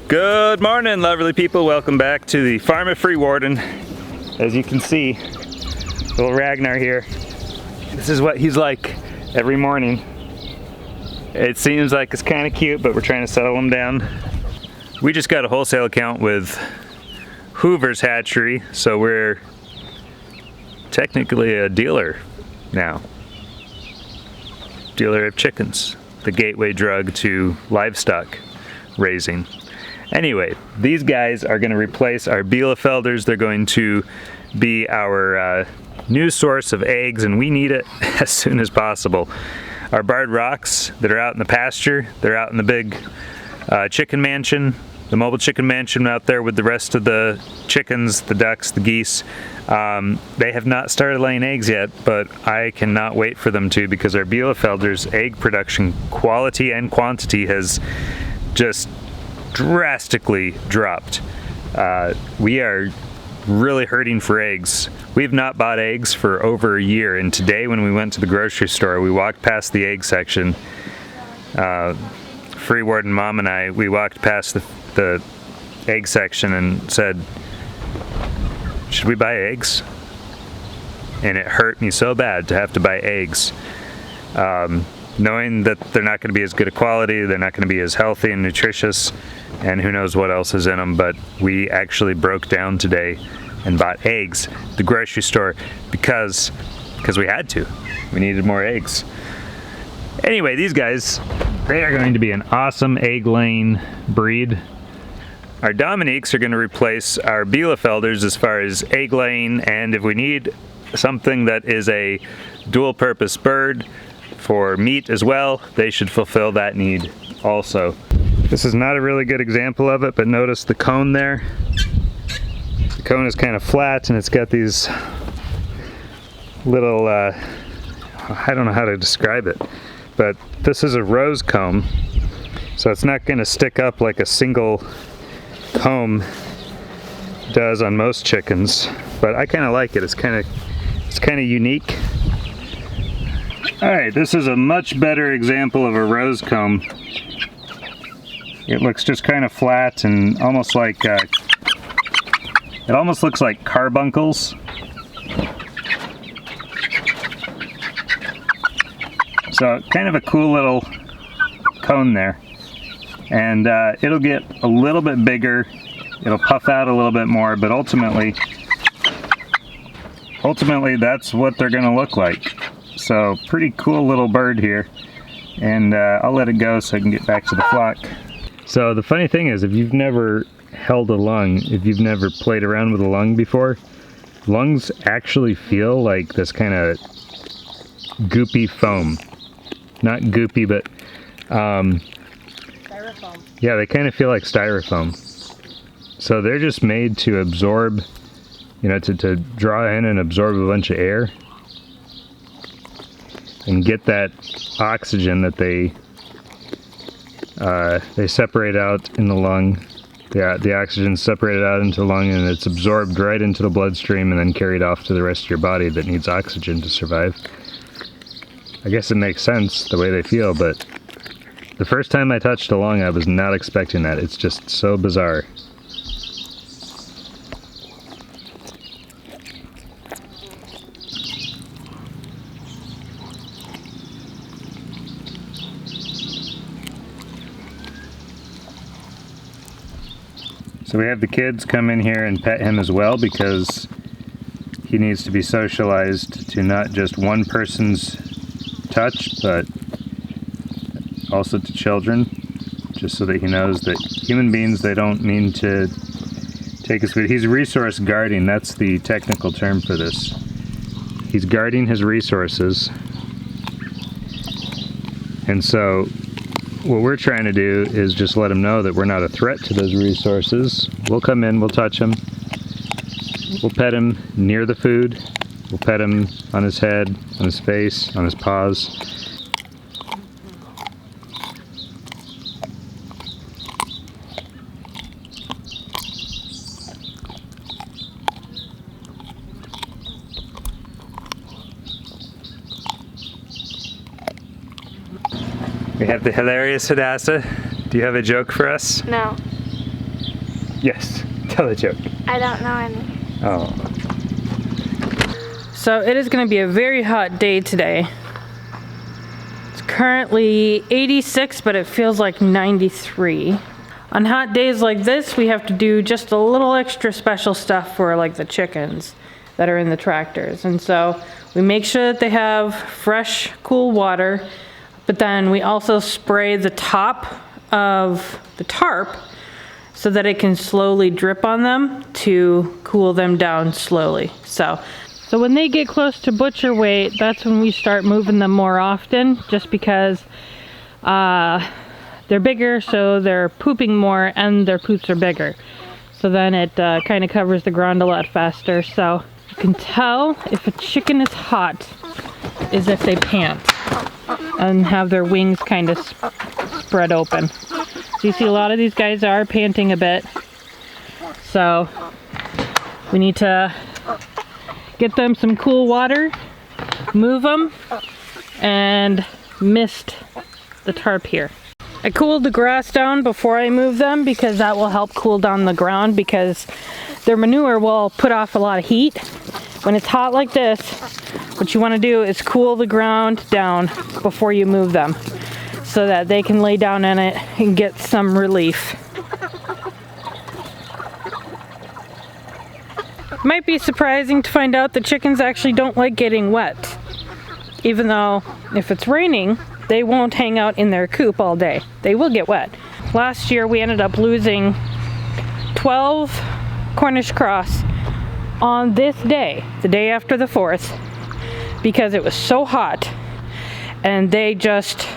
Good morning, lovely people. Welcome back to the farm of Freewarden. As you can see, little Ragnar here. This is what he's like every morning. It seems like it's kind of cute, but we're trying to settle him down. We just got a wholesale account with Hoover's Hatchery, so we're technically a dealer now. Dealer of chickens, the gateway drug to livestock raising. Anyway, these guys are going to replace our Bielefelders. They're going to be our new source of eggs, and we need it as soon as possible. Our barred rocks that are out in the pasture, they're out in the big chicken mansion, the mobile chicken mansion out there with the rest of the chickens, the ducks, the geese. They have not started laying eggs yet, but I cannot wait for them to, because our Bielefelders egg production quality and quantity has just drastically dropped. We are really hurting for eggs. We've not bought eggs for over a year, and today when we went to the grocery store, we walked past the egg section. Freewarden Mom and I, we walked past the egg section and said, should we buy eggs? And it hurt me so bad to have to buy eggs. Knowing that they're not going to be as good a quality, they're not going to be as healthy and nutritious, and who knows what else is in them, but we actually broke down today and bought eggs at the grocery store because we had to. We needed more eggs. Anyway, these guys, they are going to be an awesome egg-laying breed. Our Dominiques are going to replace our Bielefelders as far as egg-laying, and if we need something that is a dual-purpose bird for meat as well, they should fulfill that need also. This is not a really good example of it, but notice the cone there. The cone is kind of flat and it's got these little, I don't know how to describe it, but this is a rose comb, so it's not going to stick up like a single comb does on most chickens, but I kind of like it. It's kind of unique. Alright, this is a much better example of a rose comb. It looks just kind of flat and almost like, it almost looks like carbuncles. So kind of a cool little cone there. And it'll get a little bit bigger, it'll puff out a little bit more, but ultimately that's what they're going to look like. So pretty cool little bird here, and I'll let it go so I can get back to the flock. So the funny thing is, if you've never held a lung, if you've never played around with a lung before, lungs actually feel like this kind of goopy foam. Not goopy, but styrofoam. Yeah, they kind of feel like styrofoam. So they're just made to absorb, you know, to draw in and absorb a bunch of air and get that oxygen that they separate out in the lung. The oxygen's separated out into the lung and it's absorbed right into the bloodstream and then carried off to the rest of your body that needs oxygen to survive. I guess it makes sense the way they feel, but the first time I touched a lung, I was not expecting that. It's just so bizarre. So we have the kids come in here and pet him as well, because he needs to be socialized to not just one person's touch, but also to children, just so that he knows that human beings, they don't mean to take his food. He's resource guarding, that's the technical term for this. He's guarding his resources. And so what we're trying to do is just let him know that we're not a threat to those resources. We'll come in, we'll touch him, we'll pet him near the food, we'll pet him on his head, on his face, on his paws. We have the hilarious Hadassah. Do you have a joke for us? No. Yes, tell a joke. I don't know any. Oh. So it is going to be a very hot day today. It's currently 86, but it feels like 93. On hot days like this, we have to do just a little extra special stuff for like the chickens that are in the tractors. And so we make sure that they have fresh, cool water, but then we also spray the top of the tarp so that it can slowly drip on them to cool them down slowly. So when they get close to butcher weight, that's when we start moving them more often, just because they're bigger, so they're pooping more and their poops are bigger. So then it kind of covers the ground a lot faster. So you can tell if a chicken is hot is if they pant and have their wings kind of spread open. So you see a lot of these guys are panting a bit. So we need to get them some cool water, move them, and mist the tarp here. I cooled the grass down before I move them because that will help cool down the ground, because their manure will put off a lot of heat. When it's hot like this, what you want to do is cool the ground down before you move them so that they can lay down in it and get some relief. Might be surprising to find out that chickens actually don't like getting wet, even though if it's raining, they won't hang out in their coop all day. They will get wet. Last year we ended up losing 12 Cornish Cross on this day, the day after the 4th, because it was so hot and they just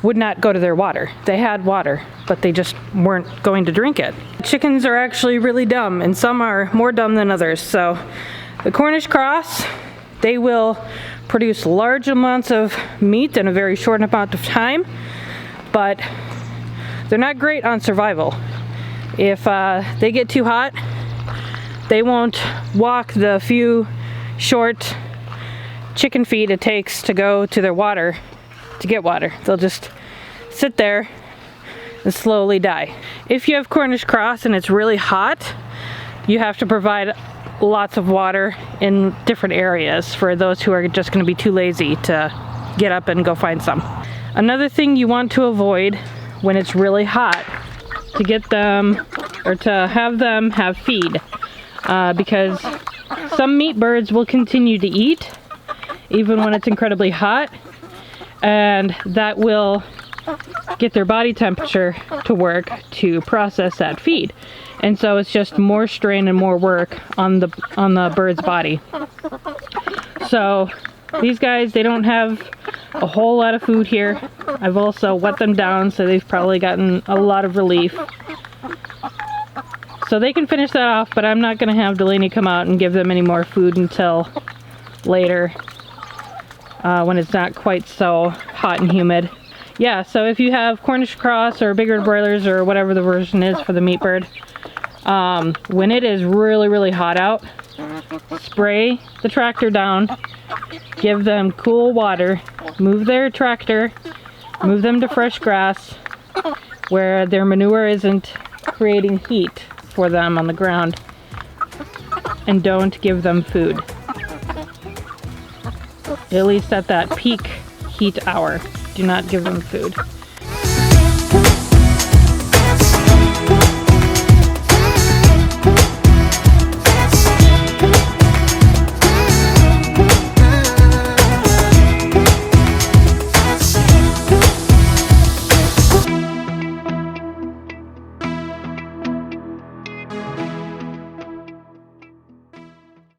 would not go to their water. They had water, but they just weren't going to drink it. Chickens are actually really dumb, and some are more dumb than others. So the Cornish Cross, they will produce large amounts of meat in a very short amount of time, but they're not great on survival. If they get too hot, they won't walk the few short chicken feet it takes to go to their water to get water. They'll just sit there and slowly die. If you have Cornish Cross and it's really hot, you have to provide lots of water in different areas for those who are just going to be too lazy to get up and go find some. Another thing you want to avoid when it's really hot, to get them or to have them have feed, because some meat birds will continue to eat even when it's incredibly hot, and that will get their body temperature to work to process that feed. And so it's just more strain and more work on the bird's body. So these guys, they don't have a whole lot of food here. I've also wet them down, so they've probably gotten a lot of relief. So they can finish that off, but I'm not going to have Delaney come out and give them any more food until later, when it's not quite so hot and humid. Yeah, so if you have Cornish Cross or bigger broilers or whatever the version is for the meat bird, when it is really, really hot out, spray the tractor down, give them cool water, move their tractor, move them to fresh grass where their manure isn't creating heat for them on the ground, and don't give them food. At least at that peak heat hour, do not give them food.